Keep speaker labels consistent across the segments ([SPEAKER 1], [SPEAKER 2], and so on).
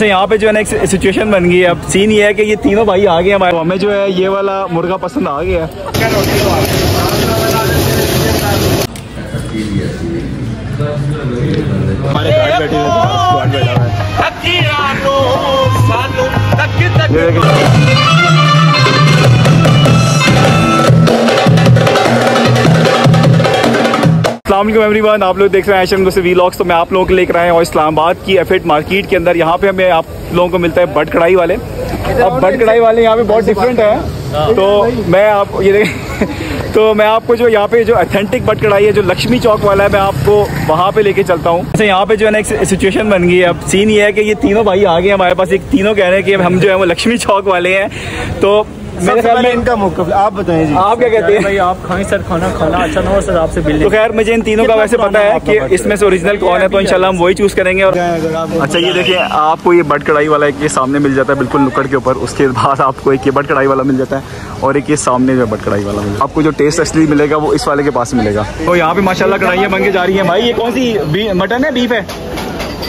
[SPEAKER 1] यहाँ पे जो है ना एक सिचुएशन बन गई है। अब सीन ये है कि ये तीनों भाई आ गए हमारे, हमें जो है ये वाला मुर्गा पसंद आ गया है। हमारे गार्ड बैठे हुए एवरीवन, आप लोग देख रहे हैं एशियन दोस्त व्लॉग्स। तो मैं आप लोगों को लेकर आया हूँ इस्लामाबाद की एफेट मार्केट के अंदर। यहाँ पे हमें आप लोगों को मिलता है बट कढ़ाई वाले। अब बट कढ़ाई वाले यहाँ पे बहुत डिफरेंट है। तो मैं आपको जो यहाँ पे जो ऑथेंटिक बट कढ़ाई है जो लक्ष्मी चौक वाला है, मैं आपको वहाँ पे लेके चलता हूँ। जैसे यहाँ पे जो है ना एक सिचुएशन बन गई है। अब सीन ये है कि ये तीनों भाई आ गए हमारे पास। एक तीनों कह रहे हैं कि हम जो है वो लक्ष्मी चौक वाले हैं। तो मेरे ख्याल में इनका मुकाबला आप बताएं जी, आप क्या कहते हैं? भाई आप खाएं सर, खाना अच्छा ना हो सर आपसे बिल। तो खैर मुझे इन तीनों का वैसे पता है कि इसमें से ओरिजिनल कौन है, तो इंशाल्लाह हम वही चूज करेंगे। और अच्छा ये देखिए, आपको ये बट कढ़ाई वाला एक ये सामने मिल जाता है बिल्कुल नुक्कड़ के ऊपर। उसके बाद आपको एक ये बट कढ़ाई वाला मिल जाता है और एक ये सामने जो बट कढ़ाई वाला मिल जाता है। आपको जो टेस्ट असली मिलेगा वो इस वाले के पास मिलेगा। तो यहाँ पे माशाल्लाह कढ़ाइयाँ बन के जा रही हैं। भाई ये कौन सी मटन है, बीफ है?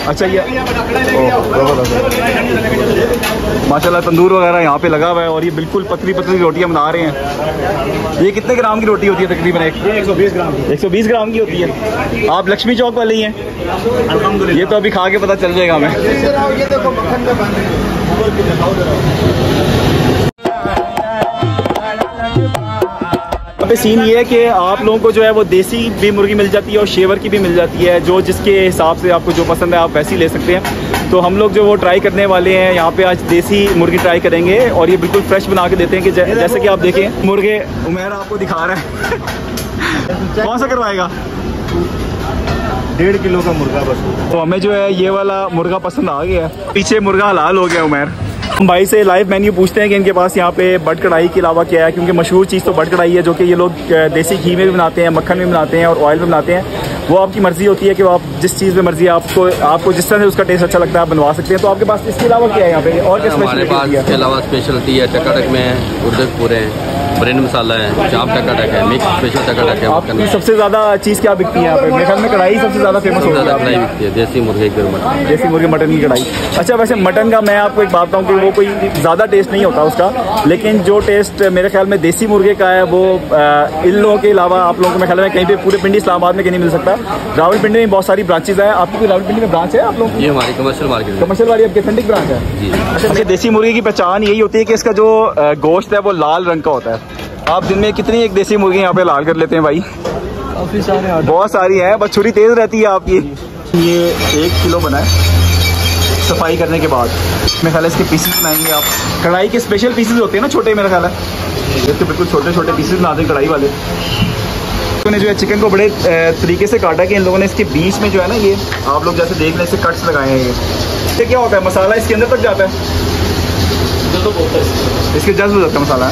[SPEAKER 1] अच्छा ये माशाल्लाह तंदूर वगैरह यहाँ पे लगा हुआ है और ये बिल्कुल पतली पतली रोटियाँ बना रहे हैं। ये कितने ग्राम की रोटी होती है तकरीबन? 120 ग्राम की। 120 ग्राम की होती है। आप लक्ष्मी चौक वाले ही हैं? ये तो अभी खा के पता चल जाएगा हमें। सीन ये है कि आप लोगों को जो है वो देसी भी मुर्गी मिल जाती है और शेवर की भी मिल जाती है। जो जिसके हिसाब से आपको जो पसंद है आप वैसी ले सकते हैं। तो हम लोग जो वो ट्राई करने वाले हैं यहाँ पे, आज देसी मुर्गी ट्राई करेंगे और ये बिल्कुल फ्रेश बना के देते हैं कि जैसे कि आप देखें मुर्गे उमेर आपको दिखा रहा है। कौन सा करवाएगा? 1.5 किलो का मुर्गा बस। तो हमें जो है ये वाला मुर्गा पसंद आ गया है। पीछे मुर्गा हलाल हो गया उमेर। हम भाई से लाइव मेन्यू पूछते हैं कि इनके पास यहाँ पे बट कढ़ाई के अलावा क्या है, क्योंकि मशहूर चीज़ तो बट कढ़ाई है जो कि ये लोग देसी घी में भी बनाते हैं, मक्खन में बनाते हैं और ऑयल में बनाते हैं। वो आपकी मर्जी होती है कि आप जिस चीज़ में मर्जी आपको जिस तरह से उसका टेस्ट अच्छा लगता है आप बनवा सकते हैं। तो आपके पास इसके अलावा क्या है यहाँ पे और क्या स्पेशलिटी है? इसके अलावा स्पेशलिटी है टकाटक में उर्दू पूरे हैं, ब्रेन मसाला है, चाप टकाटक है, मिक्स स्पेशल टकाटक है। आपकी सबसे ज़्यादा चीज़ क्या बिकती है यहाँ पे? मेरे ख्याल में कढ़ाई सबसे ज़्यादा फेमस होती है। देसी मुर्गे मटन की कढ़ाई। अच्छा वैसे मटन का मैं आपको एक बात बताऊँ कि वो कोई ज़्यादा टेस्ट नहीं होता उसका, लेकिन जो टेस्ट मेरे ख्याल में देसी मुर्गे का है वो इन लोगों के अलावा आप लोगों को मेरे ख्याल में कहीं पे पूरे पिंडी इस्लामाबाद में कहीं नहीं मिल सकता। रावलपिंडी में बहुत सारी ब्रांचेज है। आपकी कोई रावलपिंडी में ब्रांच है आप लोगों की? ये हमारी कमर्शियल मार्केट, कमर्शियल वाली आपकी ऑथेंटिक ब्रांच है। अच्छा देसी मुर्गे की पहचान यही होती है कि इसका जो गोश्त है वो लाल रंग का होता है। आप दिन में कितनी एक देसी मुर्गी यहाँ पे लाल कर लेते हैं भाई? काफी सारे, बहुत सारी हैं, बस छुरी तेज रहती है आपकी। ये 1 किलो बना है सफाई करने के बाद। मेरे ख्याल है इसके पीसेस बनाएंगे आप। कढ़ाई के स्पेशल पीसेस होते हैं ना छोटे, मेरा ख्याल है इसके बिल्कुल छोटे छोटे पीसेस बनाते हैं कढ़ाई वाले। ने जो है चिकन को बड़े तरीके से काटा कि इन लोगों ने इसके बीच में जो है ना ये आप लोग जैसे देख लें इससे कट्स लगाए हैं। ये क्या होता है? मसाला इसके अंदर तक जाता है, इसके जज्ब हो जाता है मसाला।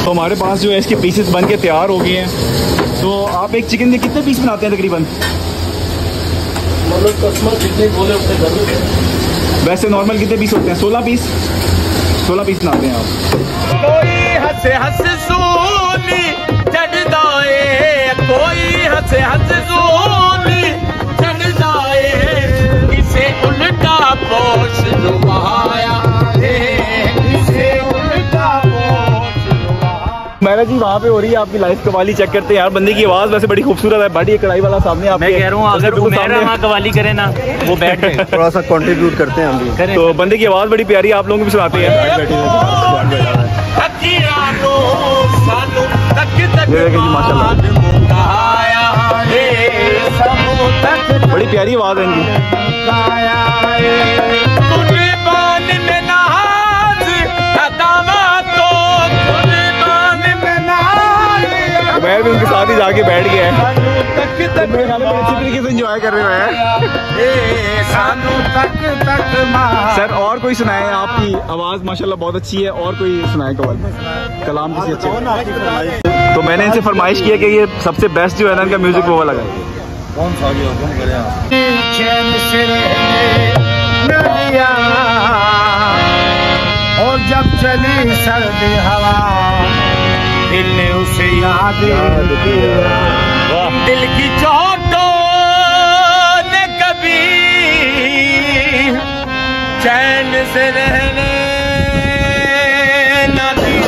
[SPEAKER 1] तो हमारे पास जो है इसके पीसेस बन के तैयार हो गए हैं। तो आप एक चिकन के कितने पीस बनाते हैं तकरीबन? मतलब कस्टमर जितने बोले उतने कर देते हैं। वैसे नॉर्मल कितने पीस होते हैं? 16 पीस। 16 पीस बनाते हैं आप। कोई हंसे हंसे सोनी चढ़दाए, कोई हंसे हंसे सोनी चढ़दाए, इसे उल्टा पोष डुबाया, इसे उल्टा मैरा जी वहाँ पे हो रही है आपकी लाइव कवाली। चेक करते हैं यार, बंदे की आवाज़ वैसे बड़ी खूबसूरत है। बड़ी कढ़ाई वाला सामने आप, मैं कह रहा हूँ अगर उमेरा वहाँ कवाली करे ना वो बैठ गए थोड़ा सा कंट्रीब्यूट करते हैं हम भी। तो बंदे की आवाज़ बड़ी प्यारी, आप लोगों को भी सुनाते हैं। बड़ी प्यारी आवाज़ है इनकी। मैं भी उनके साथ ही जाके बैठ गया है। अच्छी तरीके से एंजॉय कर रहे हैं। सर और कोई सुनाए? आपकी आवाज़ माशाल्लाह बहुत अच्छी है, और कोई सुनाए कलाम किसी अच्छे? तो मैंने इनसे फरमाइश किया कि ये सबसे बेस्ट जो है ना इनका म्यूजिक वो वाला है। कौन सा? और जब चली सर्दी हवा दिल ने उसे याद किया, दिल की चोटों ने कभी चैन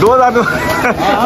[SPEAKER 1] 2000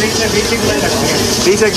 [SPEAKER 1] 20